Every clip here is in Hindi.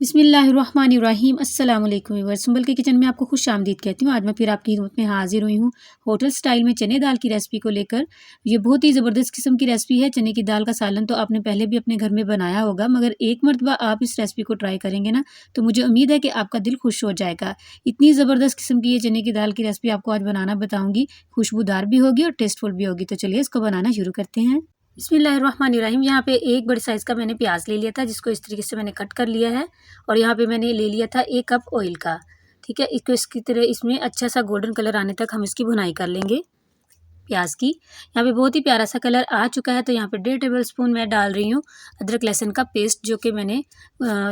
बिस्मिल्लाहिर्रहमानिर्रहीम अस्सलाम वालेकुम व्यूअर्स। सुंबल के किचन में आपको खुश आमदीद कहती हूँ। आज मैं फिर आपकी खिदमत में हाजिर हुई हूँ होटल स्टाइल में चने दाल की रेसिपी को लेकर। ये बहुत ही ज़बरदस्त किस्म की रेसिपी है। चने की दाल का सालन तो आपने पहले भी अपने घर में बनाया होगा, मगर एक मरतबा आप इस रेसिपी को ट्राई करेंगे ना तो मुझे उम्मीद है कि आपका दिल खुश हो जाएगा। इतनी ज़बरदस्त किस्म की ये चने की दाल की रेसिपी आपको आज बनाना बताऊँगी। खुशबूदार भी होगी और टेस्टफुल भी होगी। तो चलिए इसको बनाना शुरू करते हैं। बिस्मिल्लाहिर्रहमानिर्रहीम। यहाँ पे एक बड़े साइज़ का मैंने प्याज ले लिया था, जिसको इस तरीके से मैंने कट कर लिया है। और यहाँ पे मैंने ले लिया था 1 कप ऑयल का। ठीक है, इसको इसकी तरह इसमें अच्छा सा गोल्डन कलर आने तक हम इसकी भुनाई कर लेंगे प्याज की। यहाँ पे बहुत ही प्यारा सा कलर आ चुका है। तो यहाँ पे 1.5 टेबल स्पून मैं डाल रही हूँ अदरक लहसुन का पेस्ट, जो कि मैंने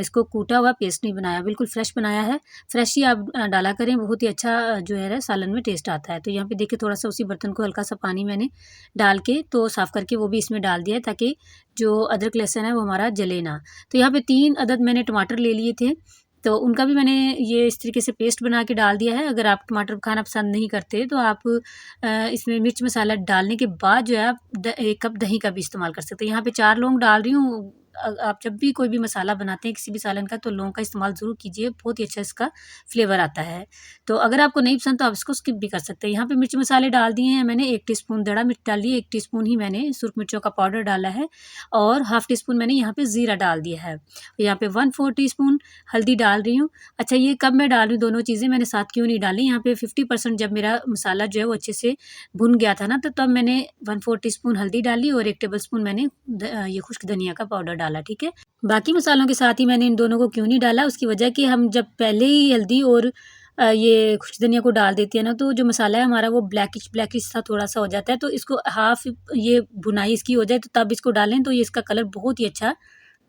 इसको कूटा हुआ पेस्ट नहीं बनाया, बिल्कुल फ्रेश बनाया है। फ्रेश ही आप डाला करें, बहुत ही अच्छा जो है सालन में टेस्ट आता है। तो यहाँ पे देखिए थोड़ा सा उसी बर्तन को हल्का सा पानी मैंने डाल के तो साफ़ करके वो भी इसमें डाल दिया है, ताकि जो अदरक लहसुन है वो हमारा जले ना। तो यहाँ पे 3 अदद मैंने टमाटर ले लिए थे, तो उनका भी मैंने ये इस तरीके से पेस्ट बना के डाल दिया है। अगर आप टमाटर खाना पसंद नहीं करते तो आप इसमें मिर्च मसाला डालने के बाद जो है आप 1 कप दही का भी इस्तेमाल कर सकते हैं। यहाँ पे 4 लौंग डाल रही हूँ। आप जब भी कोई भी मसाला बनाते हैं किसी भी सालन का, तो लौंग का इस्तेमाल ज़रूर कीजिए, बहुत ही अच्छा इसका फ्लेवर आता है। तो अगर आपको नहीं पसंद तो आप इसको स्किप भी कर सकते हैं। यहाँ पे मिर्च मसाले डाल दिए हैं मैंने। 1 टीस्पून दड़ा मिर्च डाल दी है, 1 टीस्पून ही मैंने सुरख मिर्चों का पाउडर डाला है और हाफ़ टीस्पून मैंने यहाँ पे ज़ीरा डाल दिया है। यहाँ पे 1/4 टीस्पून हल्दी डाल रही हूँ। अच्छा, ये कब मैं डाल रही हूँ दोनों चीज़ें, मैंने साथ क्यों नहीं डाली। यहाँ पे 50% जब मेरा मसाला जो है वो अच्छे से भुन गया था ना, तो तब मैंने 1/4 टीस्पून हल्दी डाली और 1 टेबलस्पून मैंने ये खुश्क धनिया का पाउडर डाला। ठीक है, बाकी मसालों के साथ ही मैंने इन दोनों को क्यों नहीं डाला, उसकी वजह कि हम जब पहले ही हल्दी और ये खुश्क धनिया को डाल देती है ना, तो जो मसाला है हमारा वो ब्लैकिश ब्लैकिश सा थोड़ा सा हो जाता है। तो इसको हाफ ये भुनाई इसकी हो जाए तो तब इसको डालें, तो ये इसका कलर बहुत ही अच्छा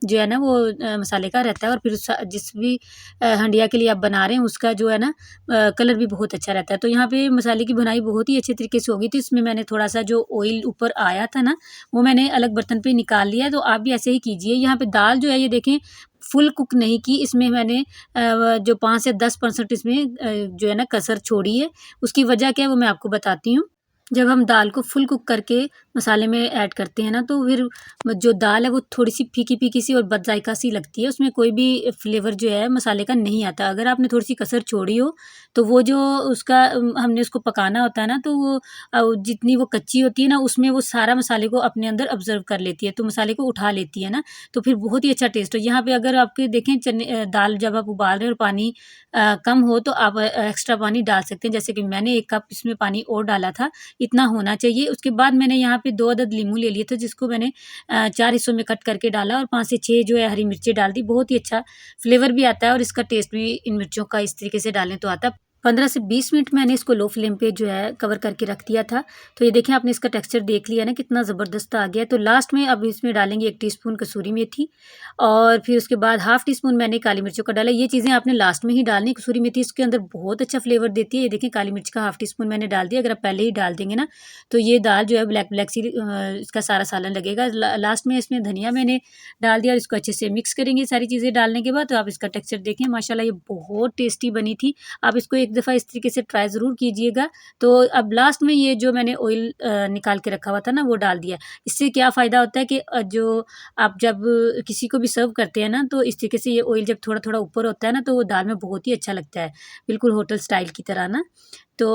जो है ना वो मसाले का रहता है। और फिर जिस भी हंडिया के लिए आप बना रहे हैं उसका जो है ना कलर भी बहुत अच्छा रहता है। तो यहाँ पे मसाले की भुनाई बहुत ही अच्छे तरीके से होगी। तो इसमें मैंने थोड़ा सा जो ऑयल ऊपर आया था ना, वो मैंने अलग बर्तन पे निकाल लिया है। तो आप भी ऐसे ही कीजिए। यहाँ पे दाल जो है ये देखें फुल कुक नहीं की, इसमें मैंने जो 5 से 10% इसमें जो है ना कसर छोड़ी है। उसकी वजह क्या है वो मैं आपको बताती हूँ। जब हम दाल को फुल कुक करके मसाले में ऐड करते हैं ना, तो फिर जो दाल है वो थोड़ी-सी फीकी-फीकी सी और बदजायका सी लगती है। उसमें कोई भी फ्लेवर जो है मसाले का नहीं आता। अगर आपने थोड़ी-सी कसर छोड़ी हो, तो वो जो उसका हमने उसको पकाना होता है ना, तो वो जितनी वो कच्ची होती है ना, उसमें वो सारा मसाले को अपने अंदर ऑब्ज़र्व कर लेती है, तो मसाले को उठा लेती है ना, तो फिर बहुत ही अच्छा टेस्ट हो। यहाँ पे अगर आपके देखें दाल जब आप उबाल रहे हैं और पानी कम हो, तो आप एक्स्ट्रा पानी डाल सकते हैं। जैसे कि मैंने 1 कप इसमें पानी और डाला था, इतना होना चाहिए। उसके बाद मैंने यहाँ पे 2 अदद लीमू ले लिए थे, जिसको मैंने 4 हिस्सों में कट करके डाला और 5 से 6 जो है हरी मिर्चें डाल दी। बहुत ही अच्छा फ्लेवर भी आता है और इसका टेस्ट भी इन मिर्चों का इस तरीके से डालें तो आता है। 15 से 20 मिनट मैंने इसको लो फ्लेम पे जो है कवर करके रख दिया था। तो ये देखें आपने इसका टेक्सचर देख लिया ना कितना ज़बरदस्त आ गया है। तो लास्ट में अब इसमें डालेंगे 1 टीस्पून कसूरी मेथी और फिर उसके बाद हाफ़ टीस्पून मैंने काली मिर्चों का डाला। ये चीज़ें आपने लास्ट में ही डालनी। कसूरी मेथी इसके अंदर बहुत अच्छा फ्लेवर देती है। ये देखें काली मिर्च का हाफ़ टीस्पून मैंने डाल दिया। अगर आप पहले ही डाल देंगे ना, तो ये दाल जो है ब्लैक ब्लैक सी इसका सारा सालन लगेगा। लास्ट में इसमें धनिया मैंने डाल दिया और इसको अच्छे से मिक्स करेंगे सारी चीज़ें डालने के बाद। तो आप इसका टेक्सचर देखें, माशाल्लाह ये बहुत टेस्टी बनी थी। आप इसको एक दफ़ा इस तरीके से ट्राई ज़रूर कीजिएगा। तो अब लास्ट में ये जो मैंने ऑयल निकाल के रखा हुआ था ना, वो डाल दिया। इससे क्या फ़ायदा होता है कि जो आप जब किसी को भी सर्व करते हैं ना, तो इस तरीके से ये ऑयल जब थोड़ा-थोड़ा ऊपर होता है ना, तो वो दाल में बहुत ही अच्छा लगता है, बिल्कुल होटल स्टाइल की तरह ना। तो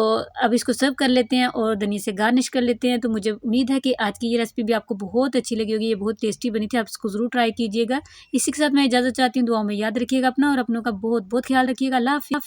अब इसको सर्व कर लेते हैं और धनिया से गार्निश कर लेते हैं। तो मुझे उम्मीद है कि आज की ये रेसिपी भी आपको बहुत अच्छी लगी होगी। ये बहुत टेस्टी बनी थी, आप इसको ज़रूर ट्राई कीजिएगा। इसी के साथ मैं इजाज़त चाहती हूँ। दुआओं में याद रखिएगा अपना और अपनों का बहुत-बहुत ख़्याल रखिएगा। अल्लाह हाफ़िज़।